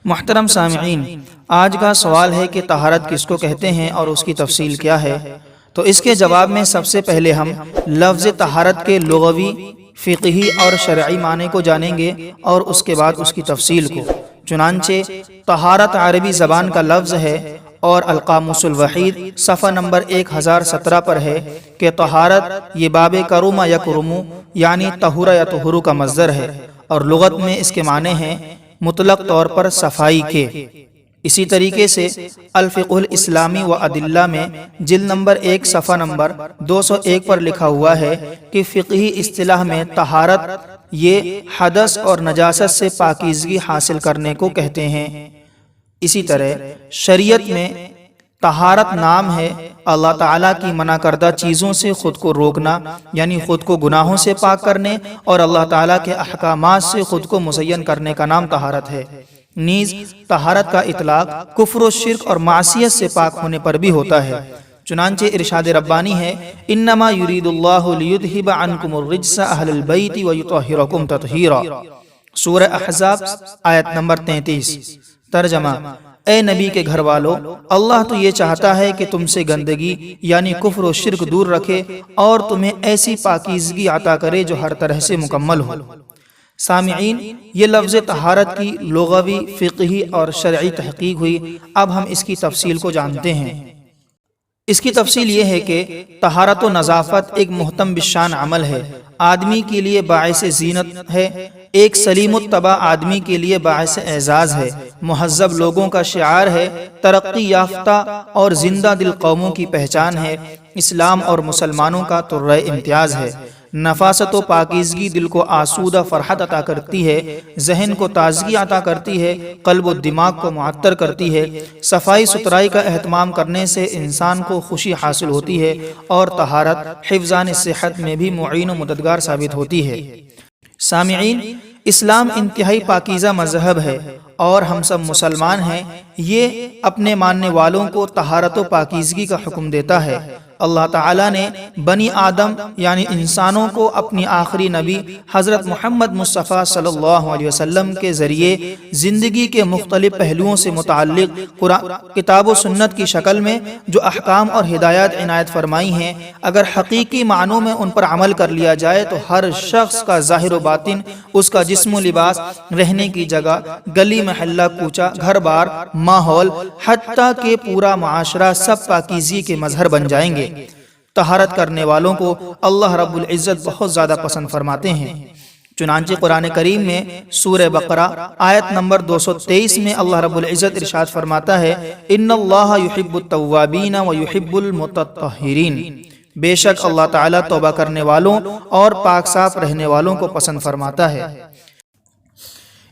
محترم سامعین، آج کا سوال ہے کہ طہارت کس کو کہتے ہیں اور اس کی تفصیل کیا ہے؟ تو اس کے جواب میں سب سے پہلے ہم لفظ طہارت کے لغوی، فقہی اور شرعی معنی کو جانیں گے اور اس کے بعد اس کی تفصیل کو۔ چنانچہ طہارت عربی زبان کا لفظ ہے اور القاموس الوحید صفحہ نمبر 1017 پر ہے کہ طہارت یہ باب کرم یکرم یعنی طہور یا طہور کا مصدر ہے، اور لغت میں اس کے معنی ہیں مطلق طور پر صفائی کے۔ اسی طریقے سے الفقہ الاسلامی و ادلہ میں جلد نمبر 1 صفحہ نمبر 201 پر لکھا ہوا ہے کہ فقہی اصطلاح میں طہارت یہ حدث اور نجاست سے پاکیزگی حاصل کرنے کو کہتے ہیں۔ اسی طرح شریعت میں طہارت نام ہے اللہ تعالیٰ کی منع کردہ چیزوں سے خود کو روکنا، یعنی خود کو گناہوں سے پاک کرنے اور اللہ تعالیٰ کے احکامات سے خود کو مزین کرنے کا نام طہارت ہے۔ نیز طہارت کا اطلاق کفر و شرک اور معصیت سے پاک ہونے پر بھی ہوتا ہے۔ چنانچہ ارشاد ربانی ہے انما یرید اللہ لیذھب عنکم الرجس اہل البیت ویطہرکم تطہیرا، سورہ احزاب آیت نمبر 33۔ ترجمہ: اے نبی کے گھر والو، اللہ تو یہ چاہتا ہے کہ تم سے گندگی یعنی کفر و شرک دور رکھے اور تمہیں ایسی پاکیزگی عطا کرے جو ہر طرح سے مکمل ہو۔ سامعین، یہ لفظ طہارت کی لغوی، فقہی اور شرعی تحقیق ہوئی۔ اب ہم اس کی تفصیل کو جانتے ہیں۔ اس کی تفصیل یہ ہے کہ طہارت و نظافت ایک محتم بالشان عمل ہے، آدمی کے لیے باعث زینت ہے، ایک سلیم الطبع آدمی کے لیے باعث اعزاز ہے، مہذب لوگوں کا شعار ہے، ترقی یافتہ اور زندہ دل قوموں کی پہچان ہے، اسلام اور مسلمانوں کا ترہ امتیاز ہے۔ نفاست و پاکیزگی دل کو آسودہ فرحت عطا کرتی ہے، ذہن کو تازگی عطا کرتی ہے، قلب و دماغ کو معطر کرتی ہے۔ صفائی ستھرائی کا اہتمام کرنے سے انسان کو خوشی حاصل ہوتی ہے اور طہارت حفظان صحت میں بھی معین و مددگار ثابت ہوتی ہے۔ سامعین، اسلام انتہائی پاکیزہ مذہب ہے اور ہم سب مسلمان ہیں۔ یہ اپنے ماننے والوں کو طہارت و پاکیزگی کا حکم دیتا ہے۔ اللہ تعالیٰ نے بنی آدم یعنی انسانوں کو اپنی آخری نبی حضرت محمد مصطفیٰ صلی اللہ علیہ وسلم کے ذریعے زندگی کے مختلف پہلوؤں سے متعلق کتاب و سنت کی شکل میں جو احکام اور ہدایات عنایت فرمائی ہیں، اگر حقیقی معنوں میں ان پر عمل کر لیا جائے تو ہر شخص کا ظاہر و باطن، اس کا جسم و لباس، رہنے کی جگہ، گلی محلہ کوچہ، گھر بار، ماحول، حتیٰ کہ پورا معاشرہ سب پاکیزگی کے مظہر بن جائیں گے۔ طہارت کرنے والوں کو اللہ رب العزت بہت زیادہ پسند فرماتے ہیں۔ چنانچہ قرآن کریم میں سورہ بقرہ آیت نمبر 223 میں اللہ رب العزت ارشاد فرماتا ہے ان اللہ یحب التوابین ویحب المتطہرین، بے شک اللہ تعالیٰ توبہ کرنے والوں اور پاک صاف رہنے والوں کو پسند فرماتا ہے۔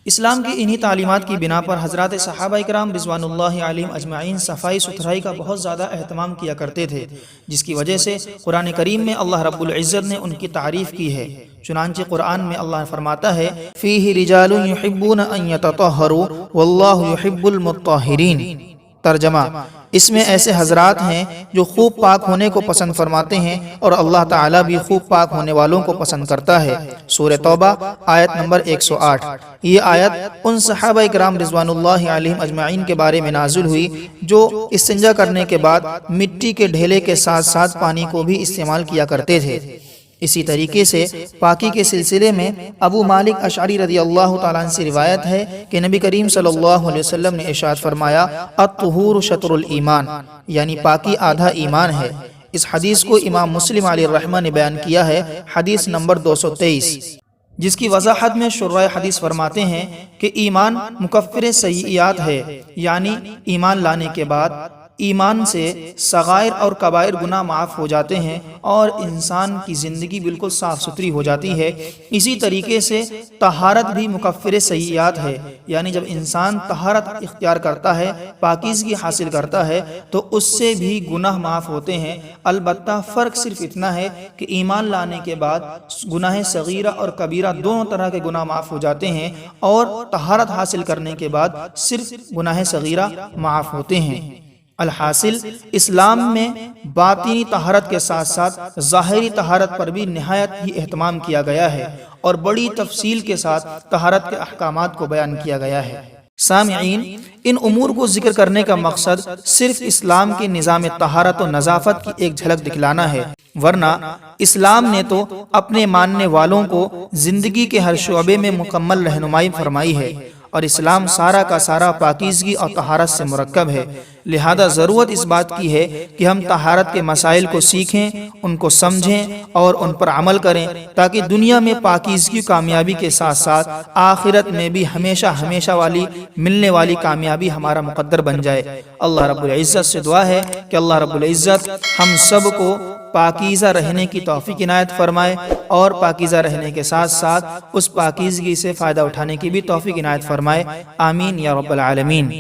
اسلام کی انہی تعلیمات کی بنا پر حضرات صحابہ کرام رضوان اللہ علیہم اجمعین صفائی ستھرائی کا بہت زیادہ اہتمام کیا کرتے تھے، جس کی وجہ سے قرآن کریم میں اللہ رب العزت نے ان کی تعریف کی ہے۔ چنانچہ قرآن میں اللہ فرماتا ہے فیہ رجال یحبون ان یتطہروا واللہ یحب المطہرین۔ ترجمہ: اس میں ایسے حضرات ہیں جو خوب پاک ہونے کو پسند فرماتے ہیں اور اللہ تعالیٰ بھی خوب پاک ہونے والوں کو پسند کرتا ہے۔ سورہ توبہ آیت نمبر 108۔ یہ آیت ان صحابہ کرام رضوان اللہ علیہم اجمعین کے بارے میں نازل ہوئی جو استنجا کرنے کے بعد مٹی کے ڈھیلے کے ساتھ ساتھ پانی کو بھی استعمال کیا کرتے تھے۔ اسی طریقے سے پاکی کے سلسلے میں ابو مالک اشعری رضی اللہ تعالیٰ عنہ سے روایت ہے کہ نبی کریم صلی اللہ علیہ وسلم نے ارشاد فرمایا الطہور شطر الایمان، یعنی پاکی آدھا ایمان ہے۔ اس حدیث کو امام مسلم علیہ الرحمہ نے بیان کیا ہے، حدیث نمبر 223، جس کی وضاحت میں شراح حدیث فرماتے ہیں کہ ایمان مکفر سیئات ہے، یعنی ایمان لانے کے بعد ایمان سے صغائر اور کبائر گناہ معاف ہو جاتے ہیں اور انسان کی زندگی بالکل صاف ستھری ہو جاتی ہے۔ اسی طریقے سے طہارت بھی مکفر سیئات ہے، یعنی جب انسان طہارت اختیار کرتا ہے، پاکیزگی حاصل کرتا ہے تو اس سے بھی گناہ معاف ہوتے ہیں۔ البتہ فرق صرف اتنا ہے کہ ایمان لانے کے بعد گناہ صغیرہ اور کبیرہ دونوں طرح کے گناہ معاف ہو جاتے ہیں، اور طہارت حاصل کرنے کے بعد صرف گناہ صغیرہ معاف ہوتے ہیں۔ الحاصل اسلام میں باطنی طہارت کے ساتھ ساتھ ظاہری طہارت پر بھی نہایت ہی اہتمام کیا گیا ہے اور بڑی تفصیل کے ساتھ طہارت کے احکامات کو بیان کیا گیا ہے۔ سامعین، ان امور کو ذکر کرنے کا مقصد صرف اسلام کے نظام طہارت و نظافت کی ایک جھلک دکھلانا ہے، ورنہ اسلام نے تو اپنے ماننے والوں کو زندگی کے ہر شعبے میں مکمل رہنمائی فرمائی ہے، اور اسلام سارا کا سارا پاکیزگی اور طہارت سے مرکب ہے۔ لہذا ضرورت اس بات کی ہے کہ ہم طہارت کے مسائل کو سیکھیں، ان کو سمجھیں اور ان پر عمل کریں، تاکہ دنیا میں پاکیزگی کامیابی کے ساتھ ساتھ آخرت میں بھی ہمیشہ ہمیشہ والی ملنے والی کامیابی ہمارا مقدر بن جائے۔ اللہ رب العزت سے دعا ہے کہ اللہ رب العزت ہم سب کو پاکیزہ رہنے کی توفیق عنایت فرمائے، اور پاکیزہ رہنے کے ساتھ ساتھ اس پاکیزگی سے فائدہ اٹھانے کی بھی توفیق عنایت فرمائے۔ آمین یا رب العالمین۔